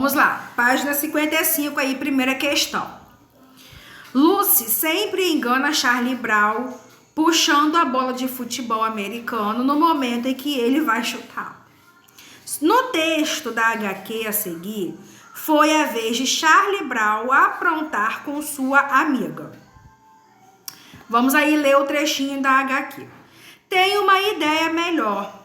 Vamos lá, página 55 aí, primeira questão. Lucy sempre engana Charlie Brown puxando a bola de futebol americano no momento em que ele vai chutar. No texto da HQ a seguir, foi a vez de Charlie Brown aprontar com sua amiga. Vamos aí ler o trechinho da HQ. Tenho uma ideia melhor.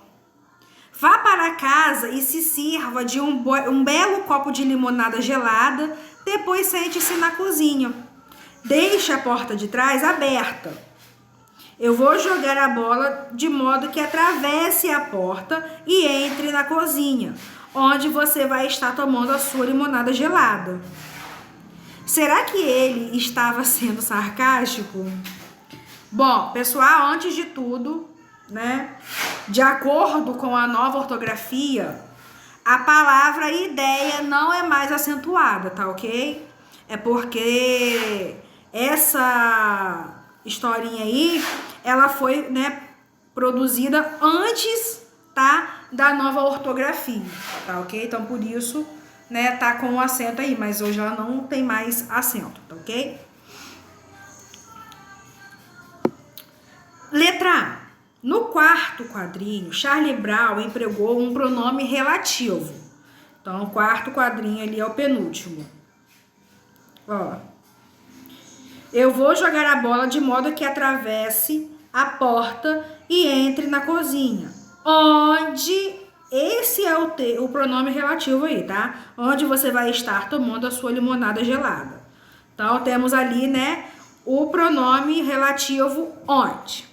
Vá para casa e se sirva de um belo copo de limonada gelada, depois sente-se na cozinha. Deixe a porta de trás aberta. Eu vou jogar a bola de modo que atravesse a porta e entre na cozinha, onde você vai estar tomando a sua limonada gelada. Será que ele estava sendo sarcástico? Bom, pessoal, antes de tudo, né, de acordo com a nova ortografia, a palavra ideia não é mais acentuada, tá ok? É porque essa historinha aí, ela foi, né, produzida antes, tá, da nova ortografia, tá ok? Então, por isso, né, tá com o acento aí, mas hoje ela não tem mais acento, tá ok? Letra A. No quarto quadrinho, Charlie Brown empregou um pronome relativo. Então, o quarto quadrinho ali é o penúltimo. Ó. Eu vou jogar a bola de modo que atravesse a porta e entre na cozinha. Onde, esse é o pronome relativo aí, tá? Onde você vai estar tomando a sua limonada gelada. Então, temos ali, né, o pronome relativo onde.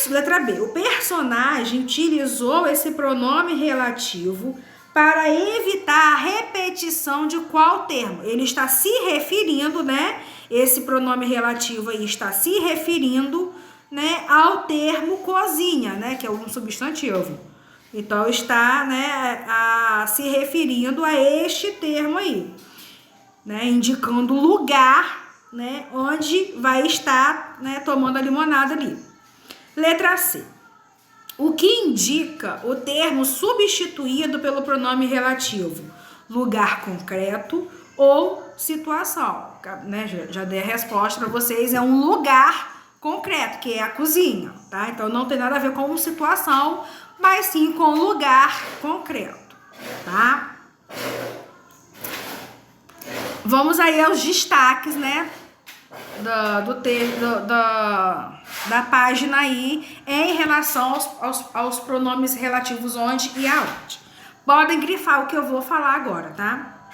Letra B. O personagem utilizou esse pronome relativo para evitar a repetição de qual termo? Ele está se referindo, né? Esse pronome relativo aí está se referindo, né, ao termo cozinha, né? Que é um substantivo. Então, está, né, se referindo a este termo aí, né? Indicando o lugar, né, onde vai estar, né, tomando a limonada ali. Letra C. O que indica o termo substituído pelo pronome relativo? Lugar concreto ou situação, né? Já dei a resposta para vocês, é um lugar concreto, que é a cozinha, tá? Então não tem nada a ver com situação, mas sim com lugar concreto, tá? Vamos aí aos destaques, né, da página aí em relação aos pronomes relativos onde e aonde. Podem grifar o que eu vou falar agora, tá?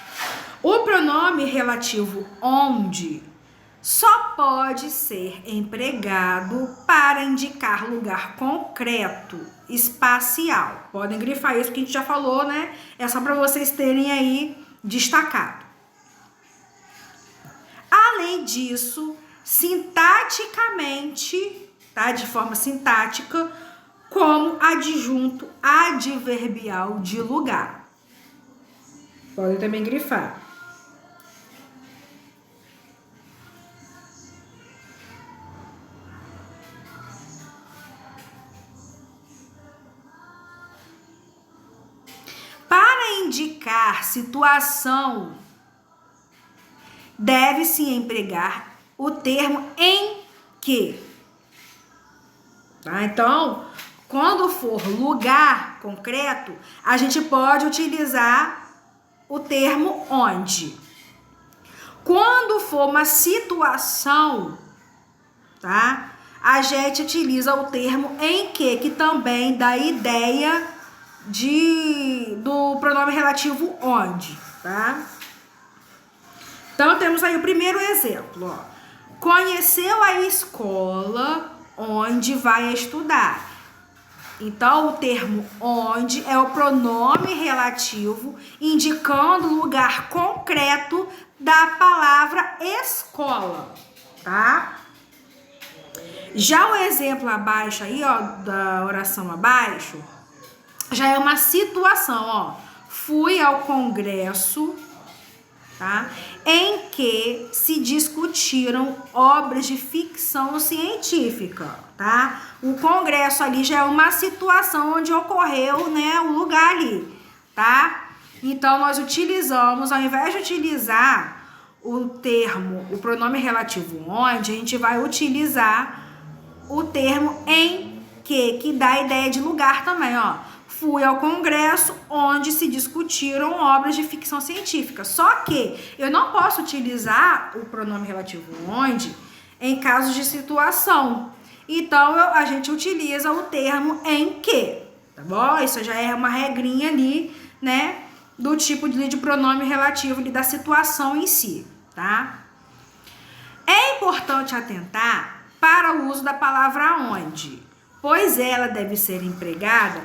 O pronome relativo onde só pode ser empregado para indicar lugar concreto, espacial. Podem grifar isso que a gente já falou, né? É só para vocês terem aí destacado. Além disso, sintaticamente, tá? De forma sintática, como adjunto adverbial de lugar. Podem também grifar. Para indicar situação, deve-se empregar o termo em que. Tá? Então, quando for lugar concreto, a gente pode utilizar o termo onde. Quando for uma situação, tá? A gente utiliza o termo em que também dá ideia do pronome relativo onde, tá? Então, temos aí o primeiro exemplo, ó. Conheceu a escola onde vai estudar. Então, o termo onde é o pronome relativo indicando o lugar concreto da palavra escola, tá? Já o exemplo abaixo aí, ó, da oração abaixo, já é uma situação, ó. Fui ao congresso, tá? Em que se discutiram obras de ficção científica, tá? O congresso ali já é uma situação onde ocorreu, né, o lugar ali, tá? Então, nós utilizamos, ao invés de utilizar o termo, o pronome relativo onde, a gente vai utilizar o termo em que dá a ideia de lugar também, ó. Fui ao congresso onde se discutiram obras de ficção científica. Só que eu não posso utilizar o pronome relativo onde em casos de situação. Então, a gente utiliza o termo em que, tá bom? Isso já é uma regrinha ali, né? Do tipo de pronome relativo ali, da situação em si, tá? É importante atentar para o uso da palavra onde, pois ela deve ser empregada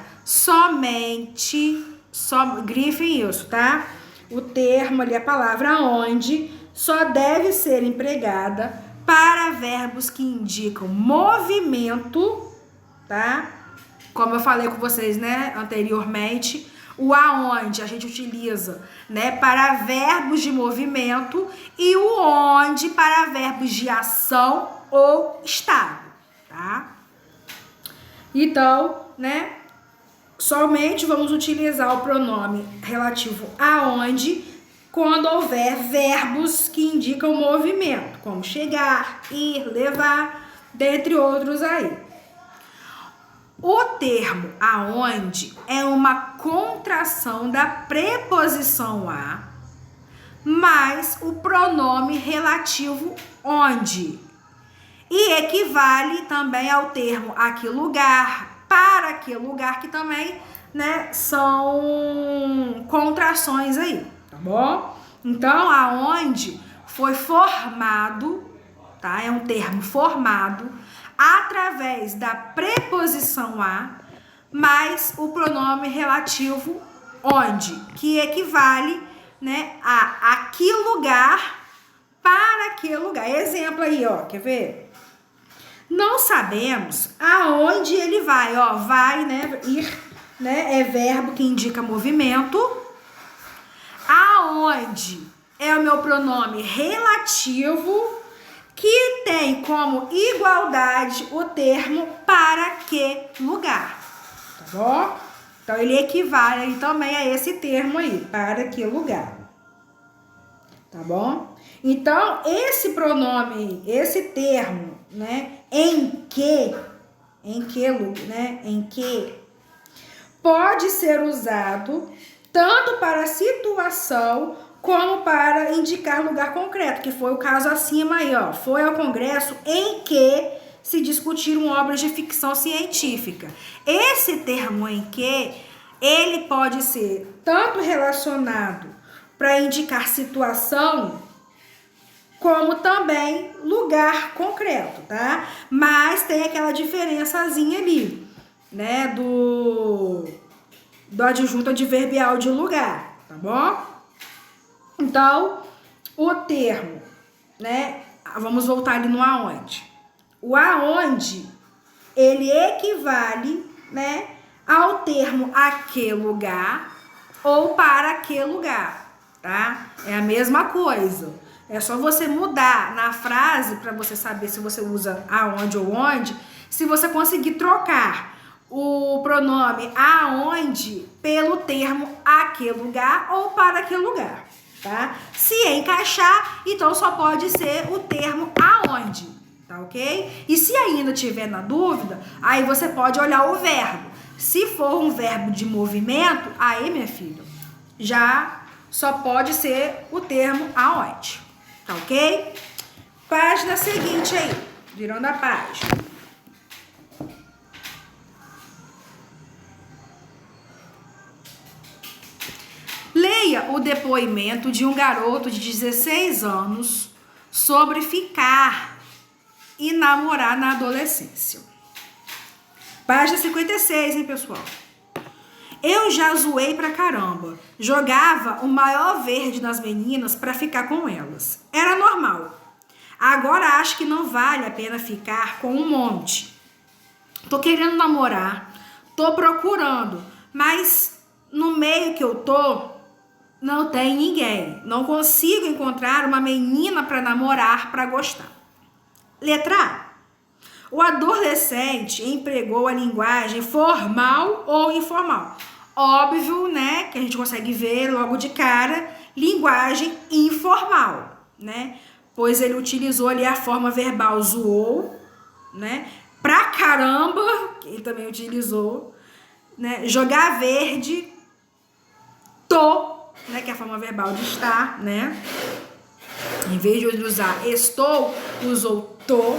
grifem isso, tá? O termo ali, a palavra onde, só deve ser empregada para verbos que indicam movimento, tá? Como eu falei com vocês, né, anteriormente, o aonde a gente utiliza, né, para verbos de movimento e o onde para verbos de ação ou estado, tá? Então, né, somente vamos utilizar o pronome relativo aonde quando houver verbos que indicam movimento, como chegar, ir, levar, dentre outros aí. O termo aonde é uma contração da preposição a, mais o pronome relativo onde. E equivale também ao termo a que lugar, para que lugar, que também, né, são contrações aí, tá bom? Então, aonde foi formado, tá? É um termo formado através da preposição a mais o pronome relativo onde, que equivale, né, a que lugar, para que lugar. Exemplo aí, ó, quer ver? Não sabemos aonde ele vai, ó, vai, né, ir, né, é verbo que indica movimento. Aonde é o meu pronome relativo, que tem como igualdade o termo para que lugar, tá bom? Então, ele equivale aí também a esse termo aí, para que lugar, tá bom? Então, esse pronome, esse termo, né, em que, né, em que, pode ser usado tanto para situação como para indicar lugar concreto, que foi o caso acima aí, ó. Foi ao congresso em que se discutiram obras de ficção científica. Esse termo em que, ele pode ser tanto relacionado para indicar situação, como também lugar concreto, tá? Mas tem aquela diferençazinha ali, né, do adjunto adverbial de lugar, tá bom? Então, o termo, né, vamos voltar ali no aonde. O aonde, ele equivale, né, ao termo a que lugar ou para que lugar, tá? É a mesma coisa. É só você mudar na frase para você saber se você usa aonde ou onde, se você conseguir trocar o pronome aonde pelo termo a que lugar ou para que lugar, tá? Se encaixar, então só pode ser o termo aonde, tá ok? E se ainda tiver na dúvida, aí você pode olhar o verbo. Se for um verbo de movimento, aí, minha filha, já só pode ser o termo aonde, tá ok? Página seguinte aí, virando a página. Leia o depoimento de um garoto de 16 anos sobre ficar e namorar na adolescência. Página 56, hein, pessoal? Eu já zoei pra caramba. Jogava o maior verde nas meninas pra ficar com elas. Era normal. Agora acho que não vale a pena ficar com um monte. Tô querendo namorar, tô procurando, mas no meio que eu tô, não tem ninguém. Não consigo encontrar uma menina pra namorar, pra gostar. Letra A. O adolescente empregou a linguagem formal ou informal. Óbvio, né, que a gente consegue ver logo de cara, linguagem informal, né? Pois ele utilizou ali a forma verbal zoou, né? Pra caramba, que ele também utilizou, né? Jogar verde, tô, né, que é a forma verbal de estar, né? Em vez de usar estou, usou tô,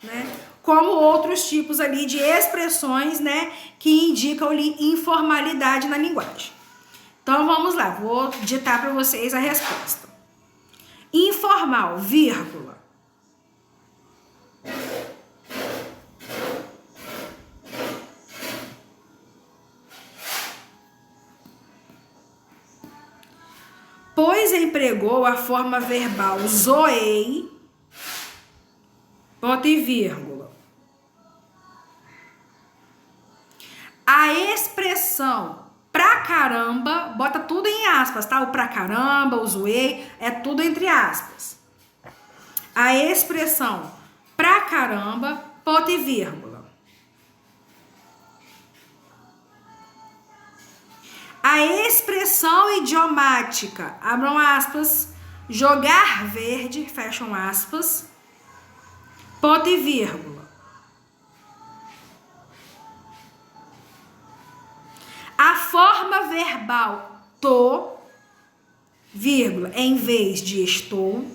né? Como outros tipos ali de expressões, né, que indicam ali informalidade na linguagem. Então vamos lá, vou ditar para vocês a resposta. Informal, vírgula. Pois empregou a forma verbal zoei, ponto e vírgula. A expressão pra caramba, bota tudo em aspas, tá? O pra caramba, o zoei, é tudo entre aspas. A expressão pra caramba, ponto e vírgula. A expressão idiomática, abram aspas, jogar verde, fecham aspas, ponto e vírgula. A forma verbal tô, vírgula, em vez de estou.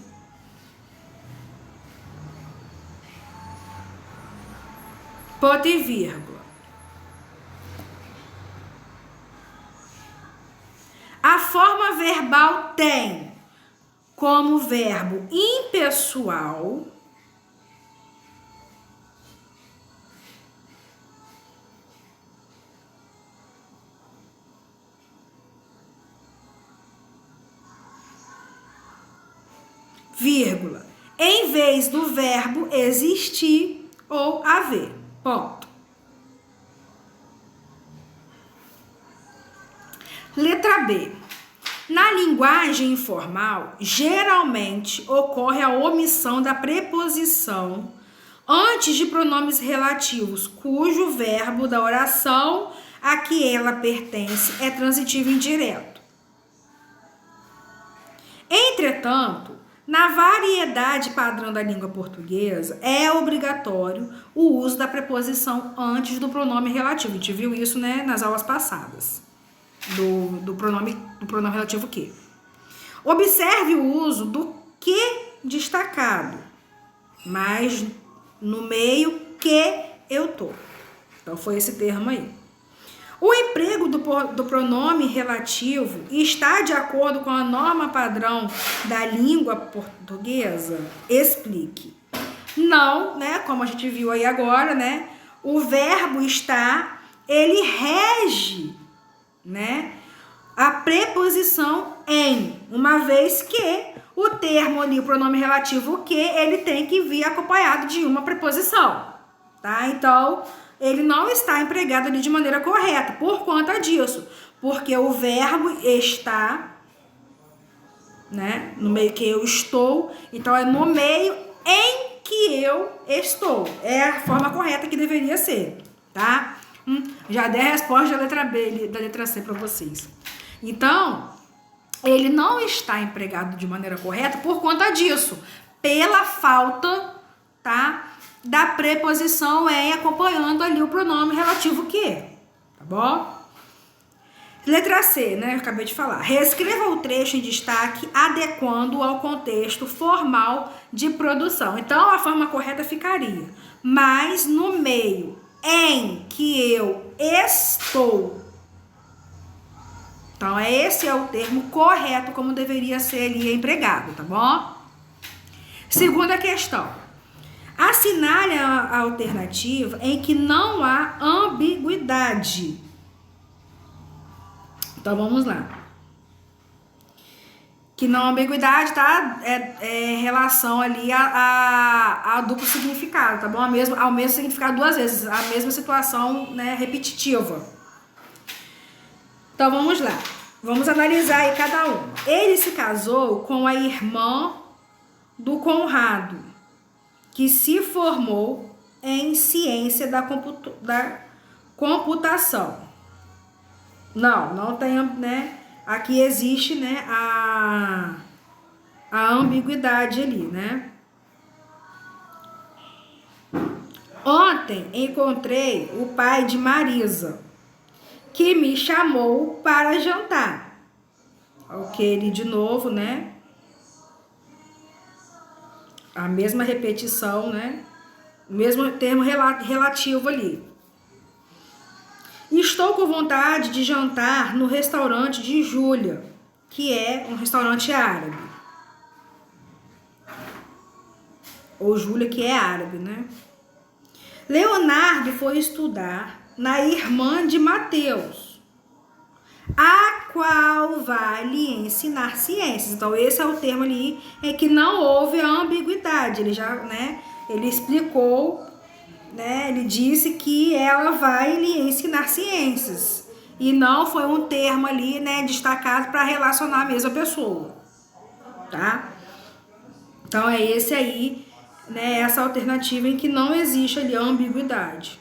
Ponto e vírgula. A forma verbal tem como verbo impessoal, vírgula, em vez do verbo existir ou haver. Ponto. Letra B. Na linguagem informal, geralmente ocorre a omissão da preposição antes de pronomes relativos, cujo verbo da oração a que ela pertence é transitivo indireto. Entretanto, na variedade padrão da língua portuguesa, é obrigatório o uso da preposição antes do pronome relativo. A gente viu isso, né, nas aulas passadas. Do pronome relativo que. Observe o uso do que destacado, mas no meio que eu tô. Então foi esse termo aí. O emprego do pronome relativo está de acordo com a norma padrão da língua portuguesa? Explique. Não, né? Como a gente viu aí agora, né? O verbo estar, ele rege, né, a preposição em, uma vez que o termo ali, o pronome relativo que, ele tem que vir acompanhado de uma preposição, tá? Então, ele não está empregado ali de maneira correta, por conta disso, porque o verbo está, né, no meio que eu estou, então é no meio em que eu estou, é a forma correta que deveria ser, tá? Já dei a resposta da letra B, da letra C para vocês. Então, ele não está empregado de maneira correta por conta disso, pela falta, tá, da preposição em acompanhando ali o pronome relativo que, tá bom? Letra C, né, eu acabei de falar. Reescreva o trecho em destaque adequando ao contexto formal de produção. Então, a forma correta ficaria, mas no meio em que eu estou. Então, esse é o termo correto como deveria ser ali empregado, tá bom? Segunda questão. Assinale a alternativa em que não há ambiguidade. Então, vamos lá. Que não há ambiguidade, tá? É relação ali a duplo significado, tá bom? Ao mesmo significado duas vezes, a mesma situação, né, repetitiva. Então, vamos lá. Vamos analisar aí cada um. Ele se casou com a irmã do Conrado, que se formou em ciência da computação. Não tem, né? Aqui existe, né, a ambiguidade ali, né? Ontem encontrei o pai de Marisa, que me chamou para jantar. Ok, ele de novo, né? A mesma repetição, né? O mesmo termo relativo ali. Estou com vontade de jantar no restaurante de Júlia, que é um restaurante árabe. Ou Júlia, que é árabe, né? Leonardo foi estudar na irmã de Mateus, a qual vai lhe ensinar ciências. Então, esse é o termo ali em que não houve a ambiguidade. Ele já, né? Ele explicou, né? Ele disse que ela vai lhe ensinar ciências. E não foi um termo ali, né, destacado para relacionar a mesma pessoa, tá? Então, é esse aí, né, essa alternativa em que não existe ali a ambiguidade.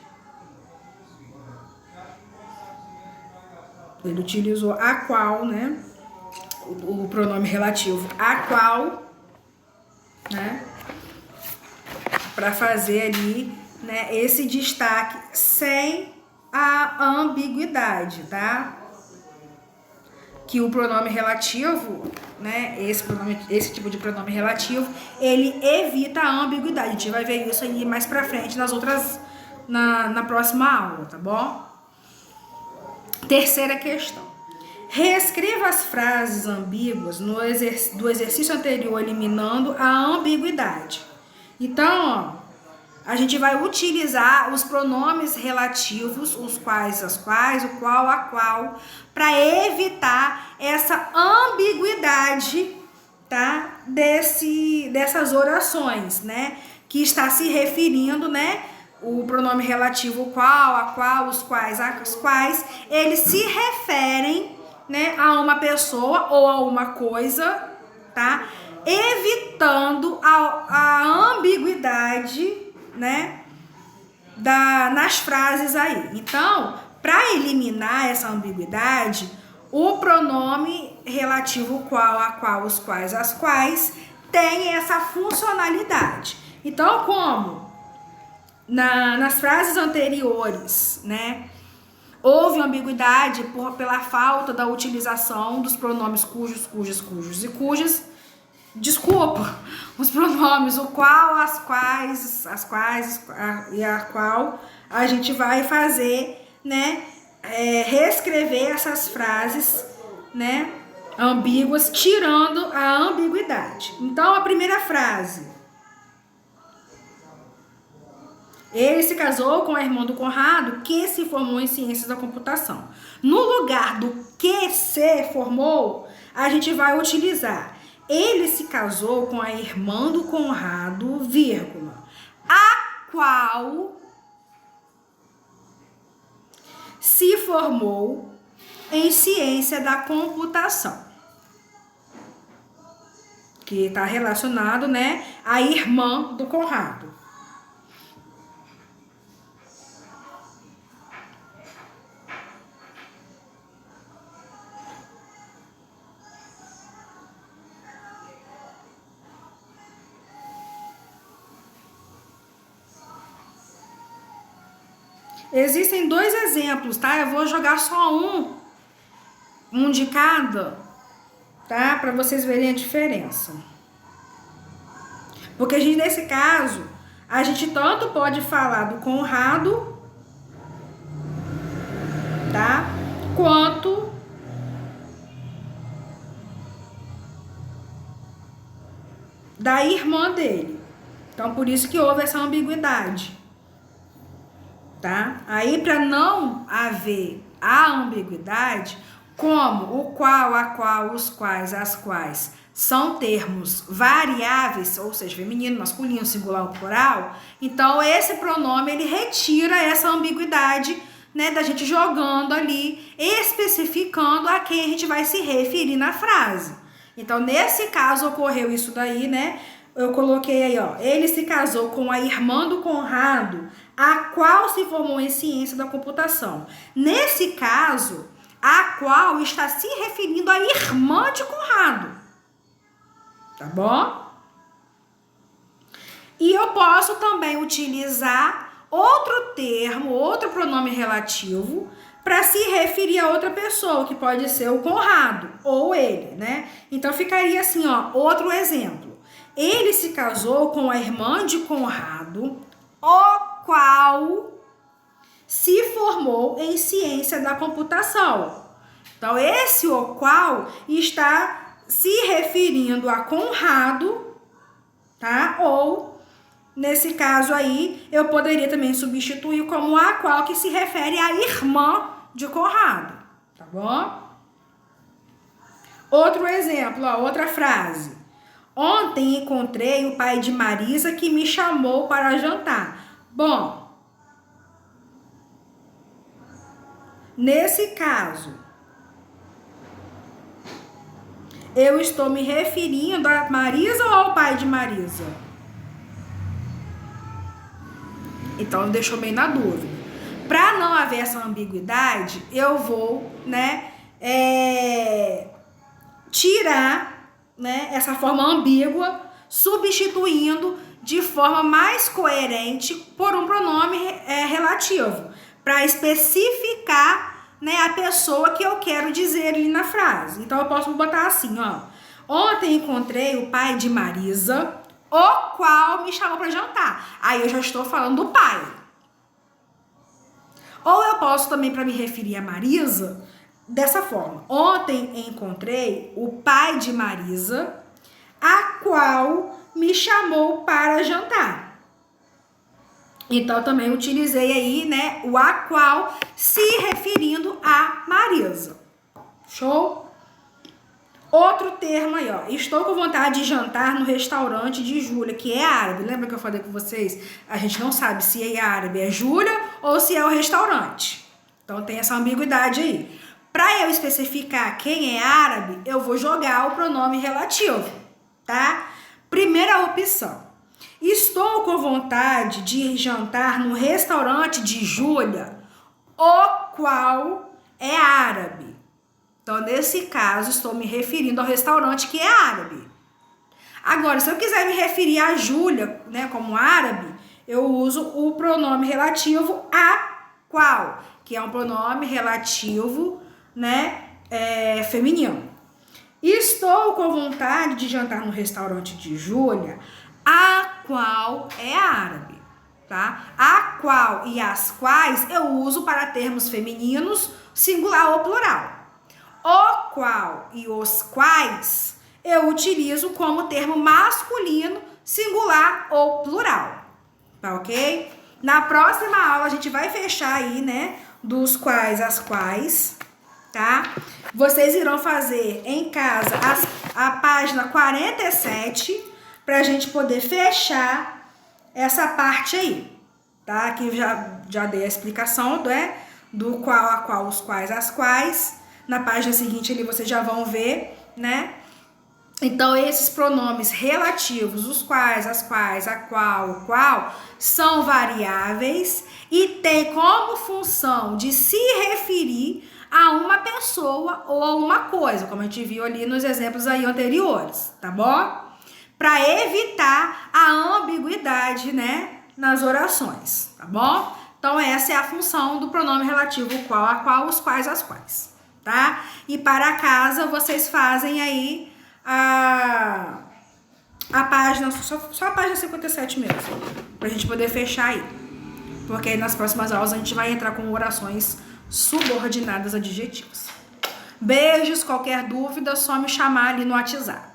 Ele utilizou a qual, né, o pronome relativo a qual, né, para fazer ali, né, esse destaque sem a ambiguidade, tá? Que o pronome relativo, né, esse tipo de pronome relativo, ele evita a ambiguidade. A gente vai ver isso aí mais pra frente na próxima aula, tá bom? Terceira questão. Reescreva as frases ambíguas do exercício anterior, eliminando a ambiguidade. Então, ó, a gente vai utilizar os pronomes relativos, os quais, as quais, o qual, a qual, para evitar essa ambiguidade, tá? Dessas orações, né? Que está se referindo, né? O pronome relativo qual, a qual, os quais, as quais, eles se referem, né, a uma pessoa ou a uma coisa, tá? Evitando a ambiguidade, né, nas frases aí. Então, para eliminar essa ambiguidade, o pronome relativo qual, a qual, os quais, as quais, tem essa funcionalidade. Então, como nas frases anteriores, né, houve ambiguidade pela falta da utilização dos pronomes cujos, cujas, cujos e cujas. Desculpa, os pronomes o qual, as quais e a qual, a gente vai fazer, né, reescrever essas frases, né, ambíguas, tirando a ambiguidade. Então, a primeira frase: ele se casou com a irmã do Conrado, que se formou em ciências da computação. No lugar do que se formou, a gente vai utilizar: ele se casou com a irmã do Conrado, vírgula, a qual se formou em ciência da computação. Que está relacionado, né, à irmã do Conrado. Existem dois exemplos, tá? Eu vou jogar só um de cada, tá? Para vocês verem a diferença. Porque nesse caso, a gente tanto pode falar do Conrado, tá? Quanto da irmã dele. Então, por isso que houve essa ambiguidade. Tá? Aí, para não haver a ambiguidade, como o qual, a qual, os quais, as quais são termos variáveis, ou seja, feminino, masculino, singular ou plural, então esse pronome ele retira essa ambiguidade, né, da gente jogando ali, especificando a quem a gente vai se referir na frase. Então, nesse caso, ocorreu isso daí, né? Eu coloquei aí, ó, ele se casou com a irmã do Conrado, a qual se formou em ciência da computação. Nesse caso, a qual está se referindo à irmã de Conrado. Tá bom? E eu posso também utilizar outro termo, outro pronome relativo, para se referir a outra pessoa, que pode ser o Conrado ou ele, né? Então ficaria assim, ó, outro exemplo. Ele se casou com a irmã de Conrado, o qual se formou em ciência da computação. Então, esse o qual está se referindo a Conrado, tá? Ou, nesse caso aí, eu poderia também substituir como a qual, que se refere à irmã de Conrado, tá bom? Outro exemplo, ó, outra frase. Ontem encontrei o pai de Marisa que me chamou para jantar. Bom, nesse caso, eu estou me referindo a Marisa ou ao pai de Marisa? Então, deixou bem na dúvida. Para não haver essa ambiguidade, eu vou, né, tirar, né, essa forma ambígua, substituindo de forma mais coerente por um pronome relativo, para especificar, né, a pessoa que eu quero dizer ali na frase. Então, eu posso botar assim, ó. Ontem encontrei o pai de Marisa, o qual me chamou para jantar. Aí eu já estou falando do pai. Ou eu posso também, para me referir a Marisa, dessa forma. Ontem encontrei o pai de Marisa, a qual me chamou para jantar. Então, também utilizei aí, né, o a qual se referindo a Marisa. Show? Outro termo aí, ó. Estou com vontade de jantar no restaurante de Júlia, que é árabe. Lembra que eu falei com vocês? A gente não sabe se é árabe, é Júlia ou se é o restaurante. Então, tem essa ambiguidade aí. Para eu especificar quem é árabe, eu vou jogar o pronome relativo, tá? Primeira opção. Estou com vontade de jantar no restaurante de Júlia, o qual é árabe. Então, nesse caso, estou me referindo ao restaurante que é árabe. Agora, se eu quiser me referir a Júlia, né, como árabe, eu uso o pronome relativo a qual, que é um pronome relativo, né, feminino. Estou com vontade de jantar no restaurante de Júlia, a qual é árabe, tá? A qual e as quais eu uso para termos femininos, singular ou plural. O qual e os quais eu utilizo como termo masculino, singular ou plural, tá ok? Na próxima aula a gente vai fechar aí, né, dos quais as quais, tá? Vocês irão fazer em casa a página 47 pra gente poder fechar essa parte aí, tá? Aqui já dei a explicação, né, do qual a qual, os quais as quais. Na página seguinte ali vocês já vão ver, né? Então, esses pronomes relativos, os quais, as quais, a qual, o qual, são variáveis e tem como função de se referir a uma pessoa ou a uma coisa, como a gente viu ali nos exemplos aí anteriores, tá bom? Para evitar a ambiguidade, né, nas orações, tá bom? Então, essa é a função do pronome relativo, o qual, a qual, os quais, as quais. Tá? E para casa vocês fazem aí a página, só a página 57 mesmo, pra gente poder fechar aí. Porque aí nas próximas aulas a gente vai entrar com orações subordinadas adjetivas. Beijos, qualquer dúvida, só me chamar ali no WhatsApp.